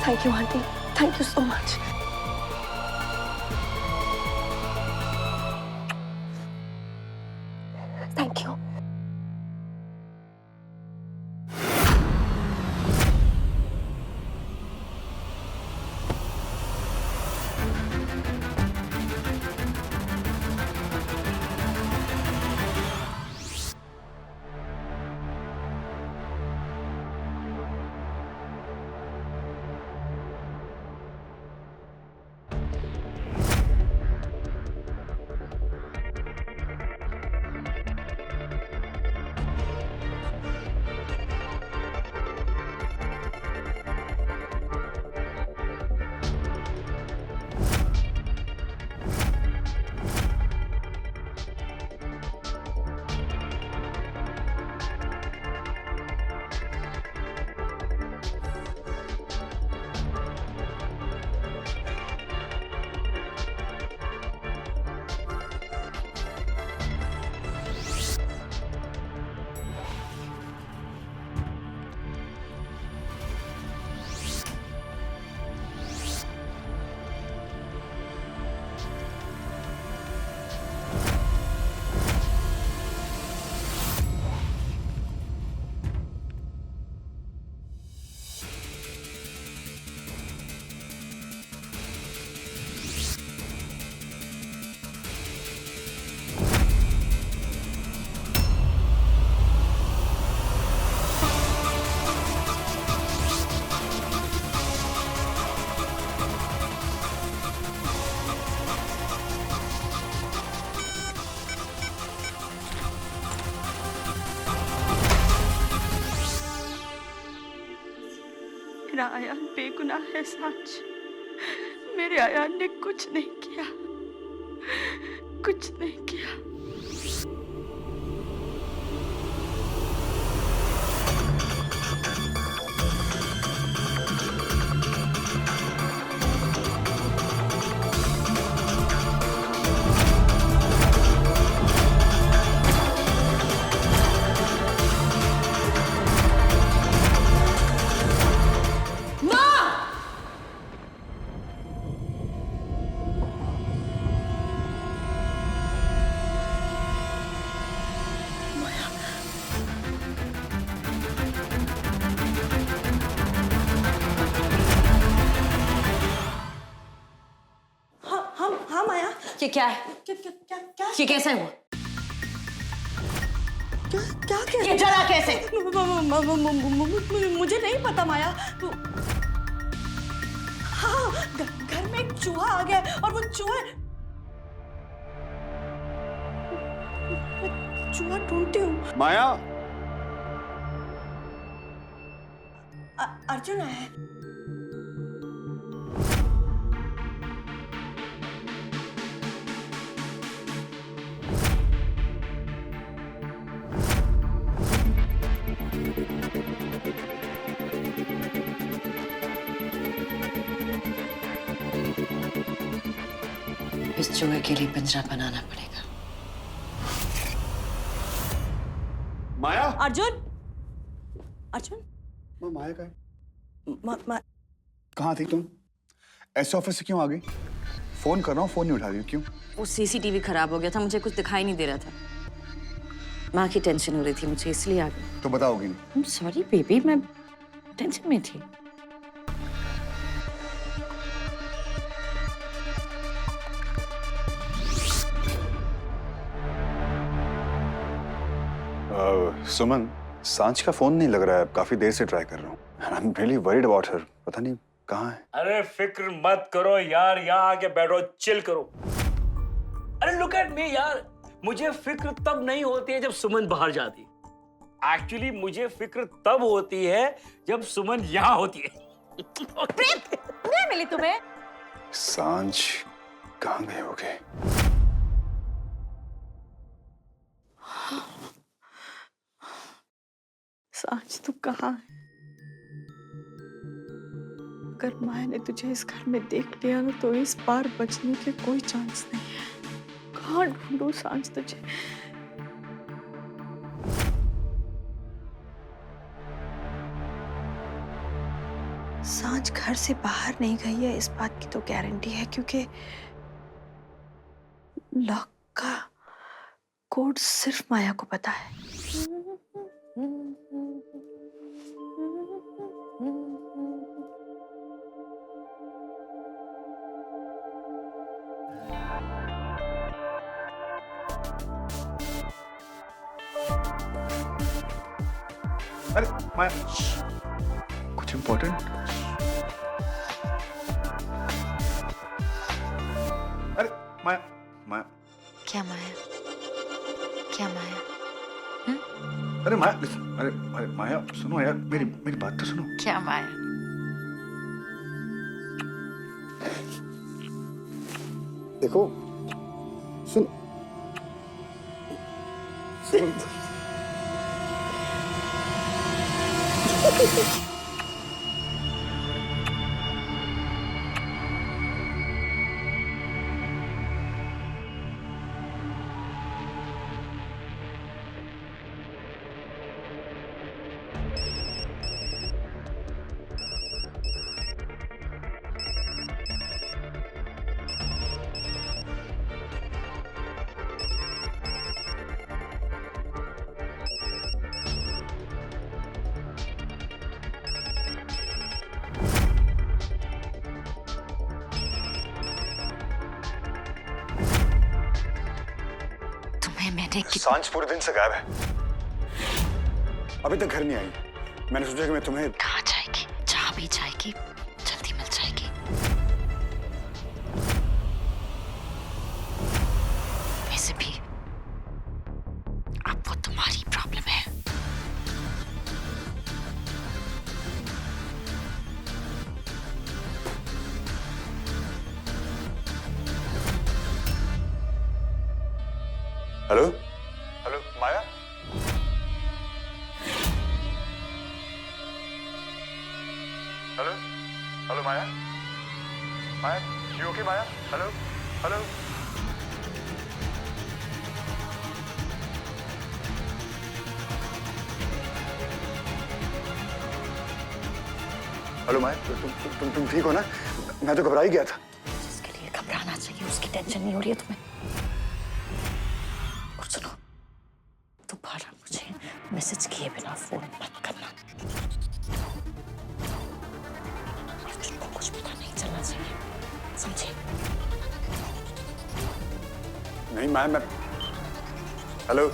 Thank you aunty, thank you so much. Thank you. मेरा आयान बेगुनाह है सांच। मेरे आयान ने कुछ नहीं किया, कुछ नहीं किया। हाँ माया, ये क्या है? क्या ये कैसे हुआ? क्या ये जला कैसे? मुझे नहीं पता माया। हाँ, घर में एक चूहा आ गया और वो चूहा ढूंढती हूँ। माया, अर्जुन आया है। इस चूहे के लिए पिंजरा बनाना पड़ेगा। माया, अर्जुन, अर्जुन, माया का है? मा, कहाँ थी तुम? ऐसे ऑफिस से क्यों आ गई? फोन कर रहा हूँ, फोन नहीं उठा रही हो, क्यों? वो सीसीटीवी खराब हो गया था, मुझे कुछ दिखाई नहीं दे रहा था। माँ की टेंशन हो रही थी मुझे, इसलिए आ गई। तो बताओगी नहीं? सॉरी बेबी, मैं टेंशन में थी। सुमन, सांच का फोन नहीं लग रहा है, काफी देर से ट्राई कर रहा हूँ। I am really worried about her. पता नहीं कहाँ है। अरे फिक्र मत करो यार, यहाँ आके बैठो, चिल करो। अरे लुक एट मी यार, मुझे फिक्र तब नहीं होती है जब सुमन बाहर जाती है। एक्चुअली मुझे फिक्र तब होती है जब सुमन यहाँ होती है। नहीं मिली तुम्हें? सांच कहाँ गए होगे? सांच तू कहाँ है? अगर माया ने तुझे इस घर में देख लिया ना तो इस बार बचने के कोई चांस नहीं है। कहाँ ढूंढूं सांच तुझे? सांझ घर से बाहर नहीं गई है इस बात की तो गारंटी है, क्योंकि लॉक का कोड सिर्फ माया को पता है। अरे माया, कुछ इम्पोर्टेंट? अरे माया, माया, क्या माया? क्या माया? अरे माया, अरे अरे माया सुनो यार, मेरी मेरी बात तो सुनो। क्या माया? देखो, सुन सुन सांझ पूरे दिन से गायब है, अभी तक घर नहीं आई। मैंने सोचा कि मैं तुम्हें। कहाँ जाएगी? जहाँ भी जाएगी जल्दी मिल जाएगी। वैसे भी अब वो तुम्हारी प्रॉब्लम है। Hello hello Maya, hello hello Maya, Maya you okay Maya? Hello hello hello Maya, तुम ठीक हो ना? मैं तो घबरा ही गया था। जिसके लिए घबराना चाहिए उसकी टेंशन नहीं हो रही है तुम्हें। और सुनो, दोबारा मुझे मैसेज किए बिना फोन मत करना। अर्जुन को कुछ पता नहीं चलना चाहिए, समझे? नहीं माया, मैं हेलो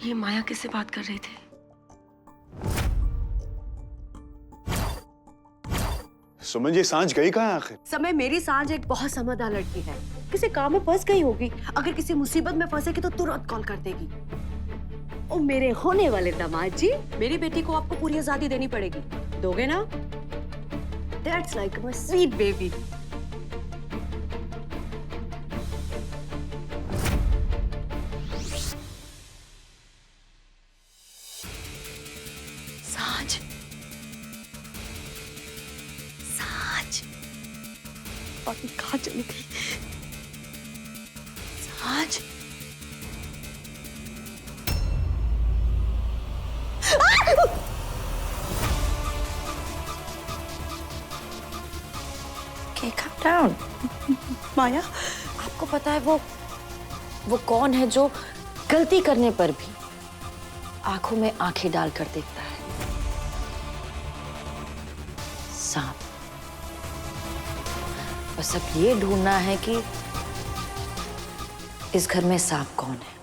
ये माया किससे बात कर रहे थे? सुमन जी, सांझ गई कहाँ आखिर? समय मेरी सांझ एक बहुत समझदार लड़की है, किसी काम में फंस गई होगी। अगर किसी मुसीबत में फंसेगी तो तुरंत कॉल कर देगी। ओ मेरे होने वाले दामाद जी, मेरी बेटी को आपको पूरी आजादी देनी पड़ेगी, दोगे ना? That's like my sweet baby. सांझ, सांझ, पापी कहाँ चली गई? सांझ, Okay, calm down. माया, आपको पता है वो कौन है जो गलती करने पर भी आंखों में आंखें डालकर देखता है? सांप। बस अब ये ढूंढना है कि इस घर में सांप कौन है।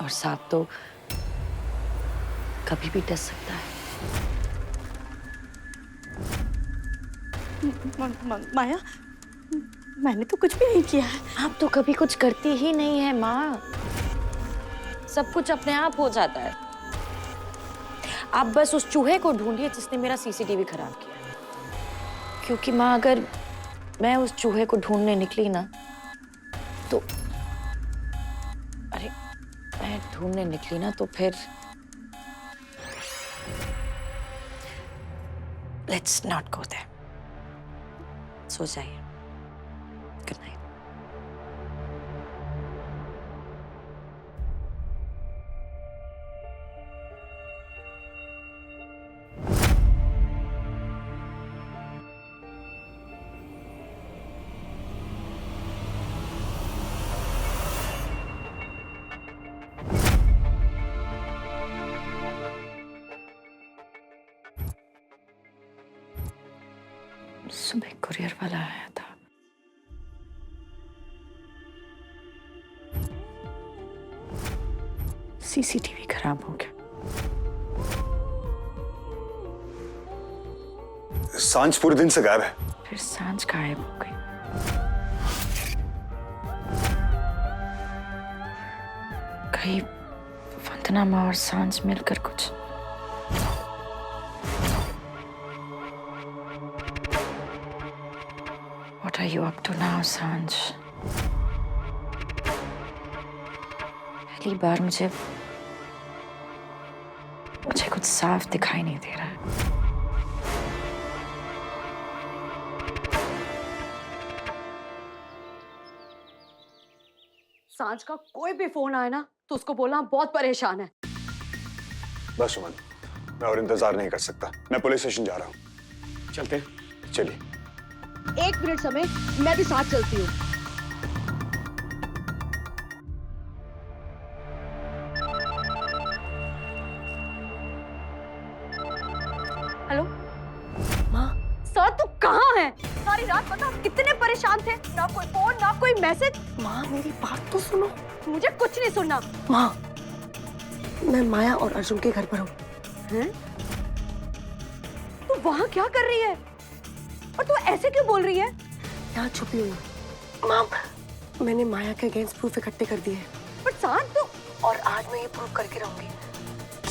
और सांप तो कभी भी डस सकता है। माया, मैंने तो कुछ भी नहीं किया है। आप तो कभी कुछ करती ही नहीं है माँ, सब कुछ अपने आप हो जाता है। आप बस उस चूहे को ढूंढिए जिसने मेरा सीसीटीवी खराब किया। क्योंकि माँ, अगर मैं उस चूहे को ढूंढने निकली ना तो अरे, मैं ढूंढने निकली ना तो फिर। Let's not go there. सो जाइए। Good night. सुबह कुरियर वाला आया था। सीसीटीवी खराब हो गया। सांझ पूरे दिन से गायब है। फिर सांझ गायब हो गई। कहीं वंदना माँ और सांझ मिलकर कुछ। What are you up to now, सांझ? पहली बार मुझे कुछ साफ दिखाई नहीं दे रहा है। सांझ का कोई भी फोन आए ना तो उसको बोलना बहुत परेशान है। बस सुमन, मैं और इंतजार नहीं कर सकता। मैं पुलिस स्टेशन जा रहा हूँ। चलते। चलिए। 1 मिनट समय, मैं भी साथ चलती हूँ। हेलो माँ, सर तू कहाँ है? सारी रात पता हम कितने परेशान थे, ना कोई फोन ना कोई मैसेज। माँ मेरी बात तो सुनो। मुझे कुछ नहीं सुनना। माँ, मैं माया और अर्जुन के घर पर हूँ। हैं? तू वहाँ क्या कर रही है? और तू ऐसे क्यों बोल रही है? यहाँ छुपी हुई हूँ। माँ, मैंने माया के अगेंस्ट प्रूफ इकट्ठे कर दिए हैं। पर सांझ तू। और आज मैं ये प्रूव करके रहूंगी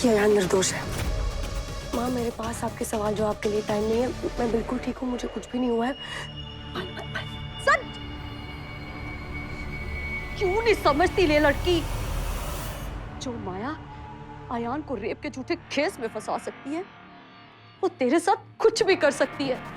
कि अयान निर्दोष है। माँ, मेरे पास आपके सवाल जवाब के लिए टाइम नहीं है। मैं बिल्कुल ठीक हूँ, मुझे कुछ भी नहीं हुआ है। सच क्यों नहीं समझती ले लड़की? जो माया अयान को रेप के झूठे केस में फंसा सकती है, वो तेरे साथ कुछ भी कर सकती है।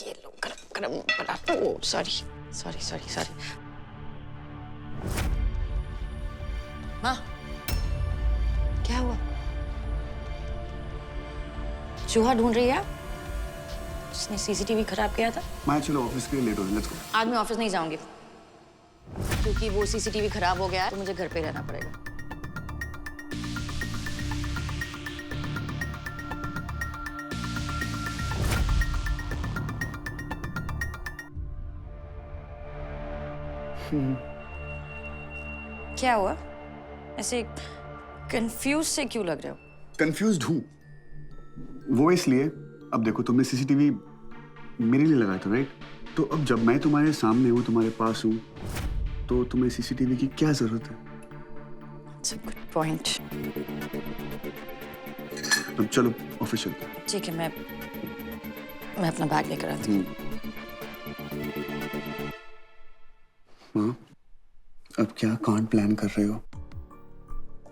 ये लो गरम गरम बना। ओ सॉरी सॉरी सॉरी सॉरी। माँ, क्या हुआ? चूहा ढूंढ रही है आप? जिसने सीसीटीवी खराब किया था? मैं चलो ऑफिस के लिए लेट हो रही हूँ। Let's go. आज मैं ऑफिस नहीं जाऊंगी क्योंकि वो सीसीटीवी खराब हो गया है तो मुझे घर पे रहना पड़ेगा। क्या हुआ? ऐसे कंफ्यूज से क्यों लग रहे हो? कंफ्यूज्ड हूँ। वो इसलिए, अब देखो तुमने सीसीटीवी मेरे लिए लगाया था, राइट? तो अब जब मैं तुम्हारे सामने हूँ, तुम्हारे पास हूँ, तो तुम्हें सीसीटीवी की क्या जरूरत है? That's a good point. अब चलो ऑफिस चलते हैं। ठीक है, मैं अपना बैग लेकर आती हूँ। हाँ, अब क्या कांड प्लान कर रहे हो?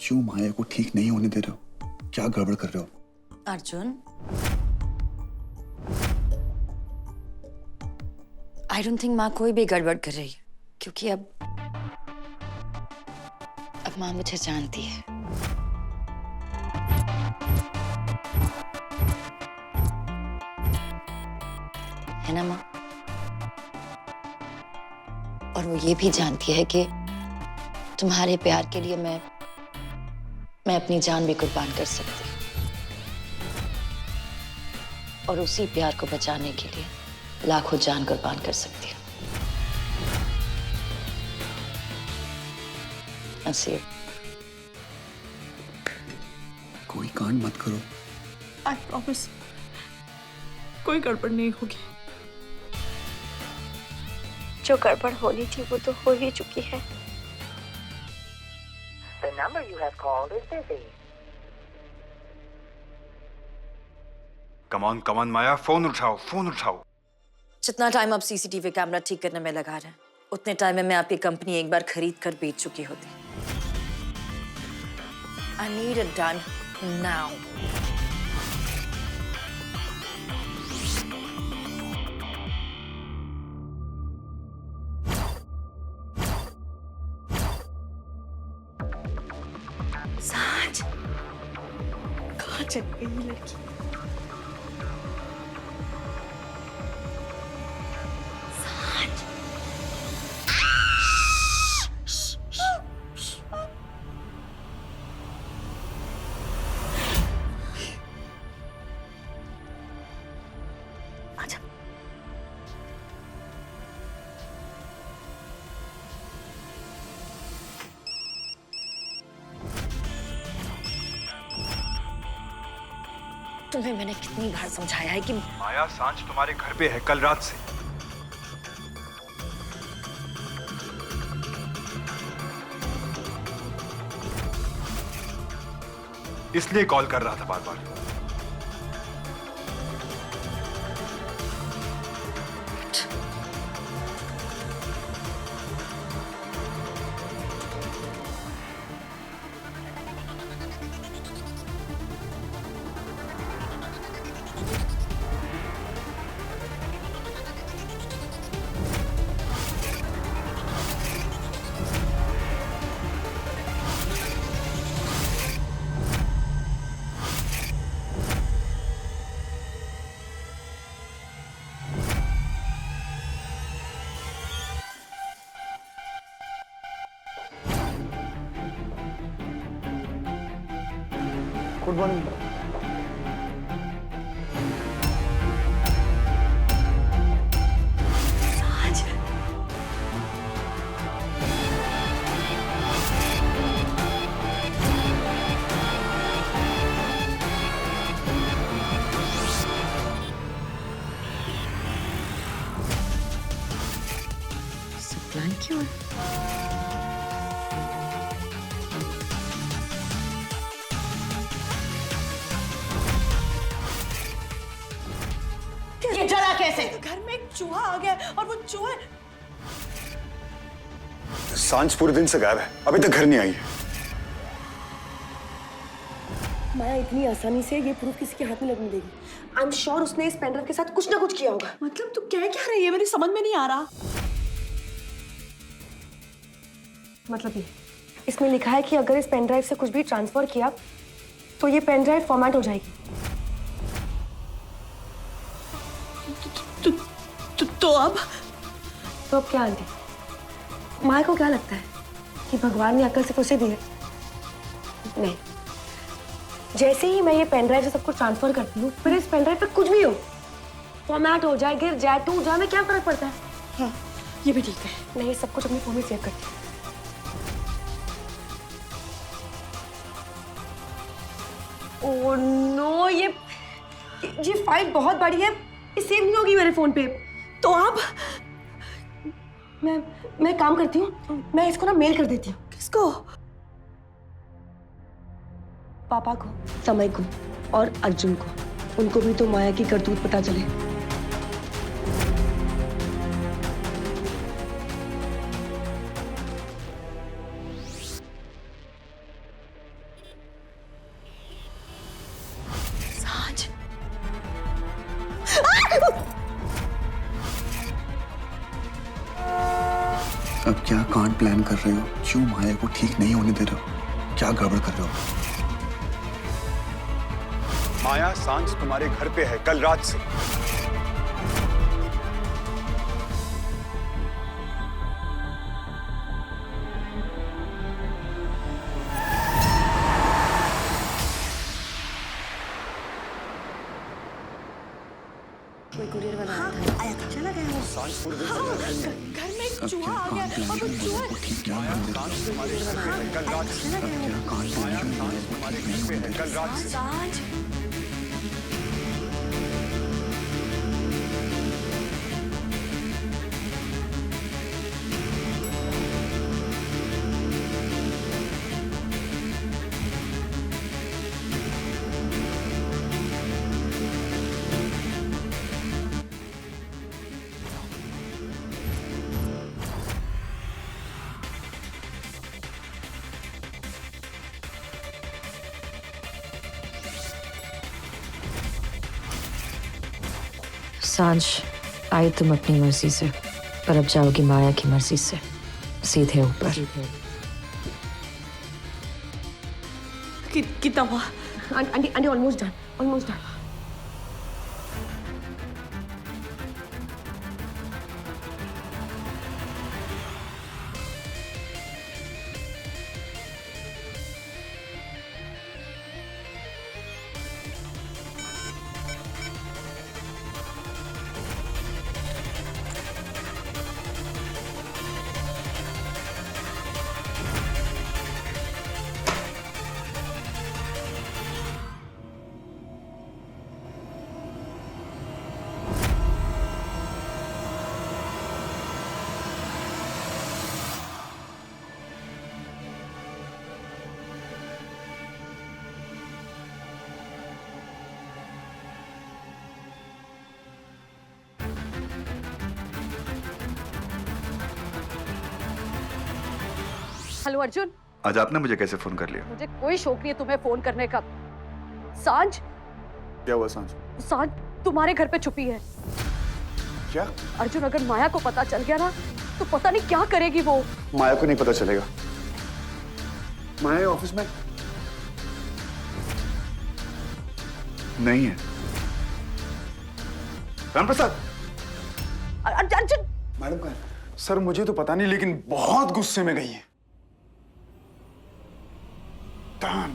क्यों माया को ठीक नहीं होने दे रहे हो? क्या गड़बड़ कर रहे हो? अर्जुन, I don't think माँ कोई भी गड़बड़ कर रही है क्योंकि अब माँ मुझे जानती है। है ना माँ? और वो ये भी जानती है कि तुम्हारे प्यार के लिए मैं अपनी जान भी कुर्बान कर सकती हूँ और उसी प्यार को बचाने के लिए लाखों जान कुर्बान कर सकती हूँ। ऐसे कोई कांड मत करो। आई प्रॉमिस, कोई गड़बड़ नहीं होगी। जो गड़बड़ होनी थी वो तो हो ही चुकी है। The number you have called is busy. Come on Maya, phone उठाओ, फोन उठाओ। जितना टाइम आप सीसीटीवी कैमरा ठीक करने में लगा रहे हैं, उतने टाइम में मैं आपकी कंपनी एक बार खरीद कर बेच चुकी होती। I need it done now. साज, कहाँ चल गई ये लड़की? तुम्हें मैंने कितनी बार समझाया है कि माया, सांझ तुम्हारे घर पे है कल रात से। इसलिए कॉल कर रहा था बार बार। Good morning. प्लान क्यों है? ये जला कैसे? घर में एक चूहा आ गया और वो चूहा सांझ पूरे दिन से गायब है, अभी तक घर नहीं आई है। माया इतनी आसानी से ये प्रूफ किसी के हाथ में लगने देगी? आई एम श्योर उसने इस पेनड्राइव के साथ कुछ ना कुछ किया होगा। मतलब तू कह क्या रही है? मेरी समझ में नहीं आ रहा। मतलब ये इसमें लिखा है कि अगर इस पेनड्राइव से कुछ भी ट्रांसफर किया तो ये पेनड्राइव फॉर्मेट हो जाएगी। तो अब क्या आंटी, माया को क्या लगता है कि भगवान ने अक्ल से कुछ दी है? नहीं, जैसे ही मैं ये पेनड्राइव से सब कुछ ट्रांसफर करती हूँ, फिर इस पेनड्राइव पे कुछ भी हो, फॉर्मेट हो जाए, गिर जाए, टूट जाए, मैं क्या फर्क पड़ता है? हाँ, ये भी ठीक है। मैं ये सब कुछ अपनी फोन में सेव करती हूँ। ओह नो, ये फाइल बहुत बड़ी है, ये सेव नहीं होगी मेरे फोन पे। तो अब मैं काम करती हूँ, मैं इसको ना मेल कर देती हूँ। किसको? पापा को, समय को और अर्जुन को, उनको भी तो माया की करतूत पता चले। साज, अब क्या कांड प्लान कर रहे हो? क्यों माया को ठीक नहीं होने दे रहे हो? क्या गड़बड़ कर रहे हो? माया, सांझ तुम्हारे घर पे है कल रात से। कोई कुरियर वाला आया था। चला गया वो। सांझ पूरे दिन से घर नहीं आई। घर में एक अब चूहा क्या आ गया कांड और वो प्लान चूहा को ठीक नहीं होने दे रहे हो? तुम्हारे घर पे है कल रात से। अब क्या कांड प्लान तुम्हारे घर पे है कल रात से। साज, सांझ आई तुम अपनी मर्जी से, पर अब जाओगी माया की मर्जी से, सीधे ऊपर। कितना हुआ? Aunty aunty almost done, almost done. Hello Arjun, आज आपने मुझे कैसे फोन कर लिया? मुझे कोई शौक नहीं है तुम्हें फोन करने का। सांझ, क्या हुआ सांझ? सांझ तुम्हारे घर पे छुपी है। क्या? अर्जुन, अगर माया को पता चल गया ना तो पता नहीं क्या करेगी वो। माया को नहीं पता चलेगा। माया ऑफिस में नहीं है। रामप्रसाद, अर्जुन, मैडम कहाँ है? सर मुझे तो पता नहीं, लेकिन बहुत गुस्से में गई है। Damn.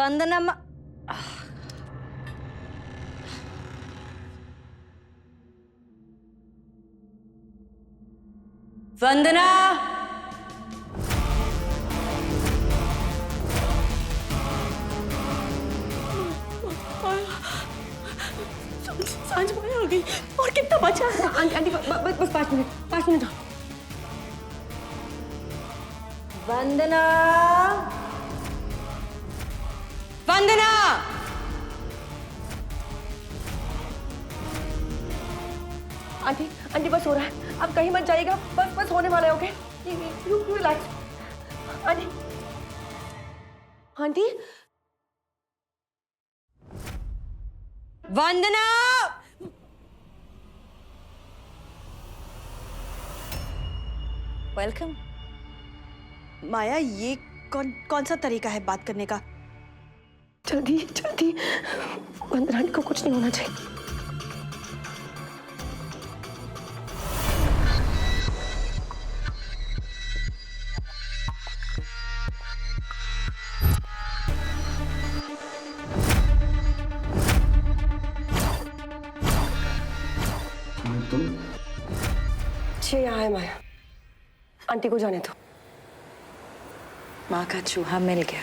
वंदना वंदना, सांझ माया आ गई। और कितना बचा है? आंटी बस 5 मिनट। वंदना, वंदना, आंटी बस हो रहा है, अब कहीं मत जाइएगा, बस होने वाला है। Okay, you relax. Aunty Vandana, welcome. Maya, ये कौन सा तरीका है बात करने का? जल्दी वंदना आंटी को कुछ नहीं होना चाहिए। ये यहाँ है माया, आंटी को जाने दो। माँ का चूहा मिल गया।